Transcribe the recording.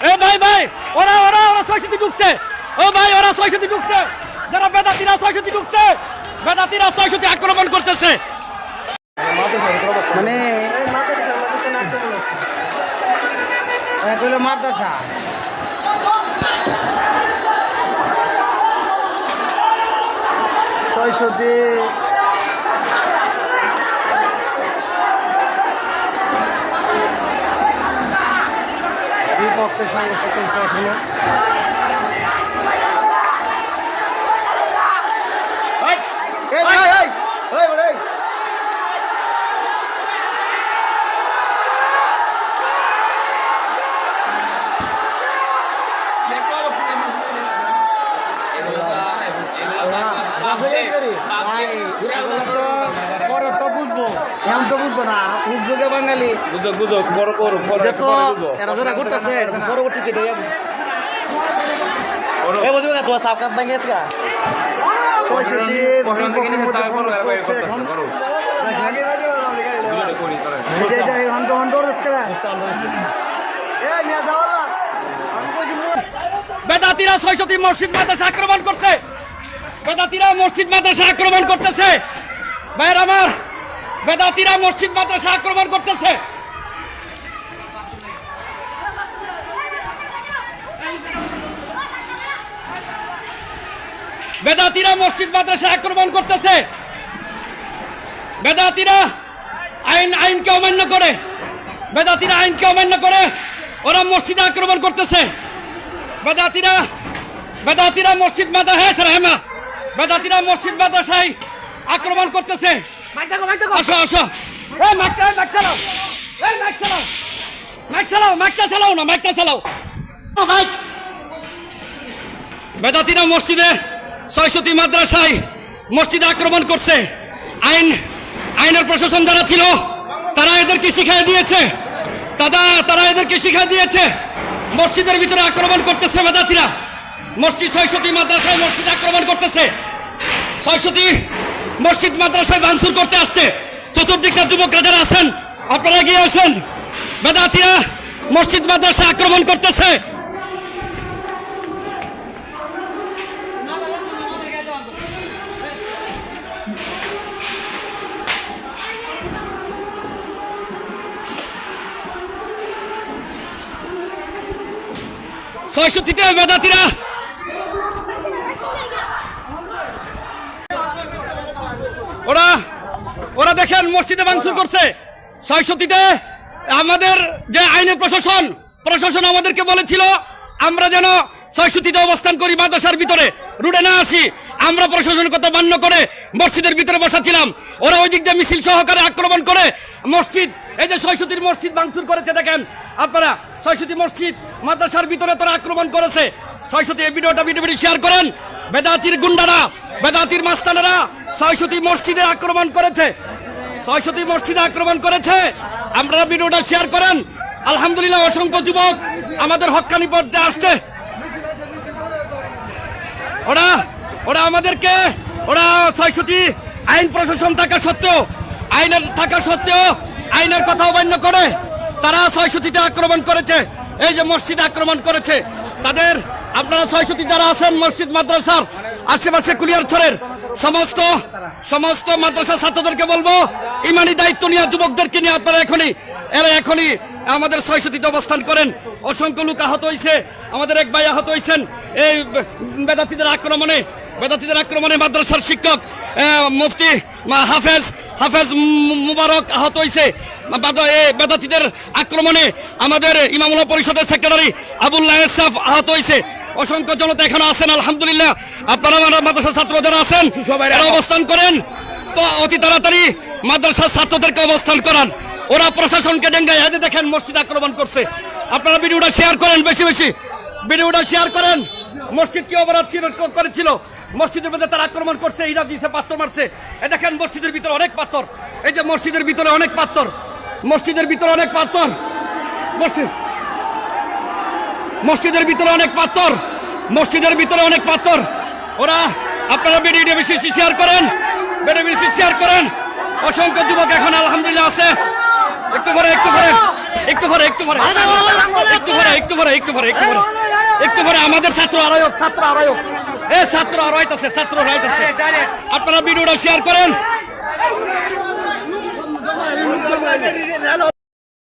এ ভাই ভাই ওরা ওরা ওরা 600 ঢুকছে। ও ভাই ওরা 600 ঢুকছে, যারা বেদাতিরা 600 ঢুকছে, বেদাতিরা 600 আক্রমণ করতেছে। মানে মাদ্রাসা ছয়শতে বিপক্ষে সংঘর্ষ চলছে এখনো। পরে তো বুঝবো, এখন তো বুঝবো না। বুঝবো বাঙালি বুঝো বড় করো এরা যারা ঘুরতেছে পরবর্তীতে বুঝবে না। তোমার সাপ কাপ ভেঙে গেছে বেদাতিরা 600 মসজিদ মাদ্রাসা আক্রমণ করছে। বেদাতিরা মসজিদ মাদ্রাসা আক্রমণ করতেছে। ভাইয়ের আমার, বেদাতিরা মসজিদ মাদ্রাসা আক্রমণ করতেছে। বেদাতিরা মসজিদ মাদ্রাসা আক্রমণ করতেছে। বেদাতিরা আইনকে অমান্য করে, বেদাতিরা আইনকে অমান্য করে ওরা মসজিদে আক্রমণ করতেছে। বেদাতিরা মসজিদ মাদ্রাসা বেদাতিরা মসজিদ মাদ্রাসায় আক্রমণ করতেছে। আসো আসো, মাইকটা চালাও, মাইকটা চালাও না, মাইকটা চালাও। বেদাতিরা মসজিদে 600 মাদ্রাসায় মসজিদে আক্রমণ করছে। আইনের প্রশাসন যারা ছিল তারা এদেরকে শিখিয়ে দিয়েছে, তারা এদেরকে শিখিয়ে দিয়েছে মসজিদের ভিতরে আক্রমণ করতেছে। বেদাতিরা মসজিদ 600 মাদ্রাসায় মসজিদে আক্রমণ করতেছে। 600 মসজিদ মাদ্রাসায় ভাঙচুর করতে আসছে। চতুর্দিকটা যুবকরা যারা আছেন আপনারা গিয়ে আসেন। বেদাতিরা মসজিদ মাদ্রাসায় আক্রমণ করতেছে। ছয়শটিতে বেদাতিরা ওরা দেখেন মসজিদে ভাঙচুর করছে। 600টিতে আমাদের যে আইনের প্রশাসন আমাদেরকে বলেছিল আমরা যেন 600টিতে অবস্থান করি, মাদ্রাসার ভিতরে রুটে না আসি। আমরা প্রশাসনের কথা মান্য করে মসজিদের ভিতরে বসাছিলাম। ওরা ওই দিক দিয়ে মিছিল সহকারে আক্রমণ করে মসজিদ, এই যে 600টির মসজিদ ভাঙচুর করেছে। দেখেন আপনারা 600টি মসজিদ মাদ্রাসার ভিতরে তারা আক্রমণ করেছে। 600টি এই ভিডিওটা শেয়ার করেন। বেদাতির গুন্ডারা, বেদাতির মাস্তানেরা 600টি মসজিদে আক্রমণ করেছে। 600টি মসজিদে আক্রমণ করেছে। আপনারা ভিডিওটা শেয়ার করেন। আলহামদুলিল্লাহ অসংখ্য যুবক আমাদের হক্কানি পর্যায়ে আসছে। ওরা আমাদেরকে 600টি আইন প্রশাসন থাকা সত্ত্বেও, আইনের কথা অমান্য করে তারা 600টিতে আক্রমণ করেছে। এই যে মসজিদে আক্রমণ করেছে তাদের, আপনারা 600টি যারা আছেন মসজিদ মাদ্রাসার আশেপাশে কুলিয়ারছড়ের সমস্ত মাদ্রাসা ছাত্রদেরকে বলবো ইমানি দায়িত্ব নিয়ে যুবকদেরকে নিয়ে আপনারা এখনই আমাদের 600টিতে অবস্থান করেন। অসংখ্য লোক আহত হয়েছে, আমাদের এক ভাই আহত হয়েছেন এই বেদাতিদের আক্রমণে। মাদ্রাসার শিক্ষক মুফতি হাফেজ মুবারক আহত হয়েছে। বেদাতিদের আক্রমণে আমাদের ইমামুল্লাহ পরিষদের সেক্রেটারি আবুল্লাহ সাফ আহত হয়েছে। অসংখ্য জনতা এখানে আছেন। আলহামদুলিল্লাহ আপনারা মাদ্রাসা ছাত্র যারা আছেন অবস্থান করেন, তো অতি তাড়াতাড়ি মাদ্রাসার ছাত্রদেরকে অবস্থান করান। ওরা প্রশাসনকে ডেঙ্গায় হাতে দেখেন মসজিদ আক্রমণ করছে। আপনারা ভিডিওটা শেয়ার করেন, বেশি ভিডিওটা শেয়ার করেন। মসজিদ কি অপরাধ করেছিল? মসজিদের মধ্যে তারা আক্রমণ করছে, ইরা দিয়েছে, পাথর মারছে। দেখেন মসজিদের ভিতরে অনেক পাথর, এই যে মসজিদের ভিতরে অনেক পাথর, মসজিদের ভিতরে অনেক পাথর, মসজিদের ভিতরে অনেক পাথর, মসজিদের ভিতরে অনেক পাথর। ওরা আপনারা ভিডিওটা বেশি শেয়ার করেন, ভিডিও বেশি শেয়ার করেন। অসংখ্য যুবক এখন আলহামদুলিল্লাহ আছে। একটু করে একটু পরে একটু পরে একটু পরে আমাদের ছাত্র আড়াইক এ ছাত্র আড়াইতেছে আপনারা ভিডিওটা শেয়ার করেন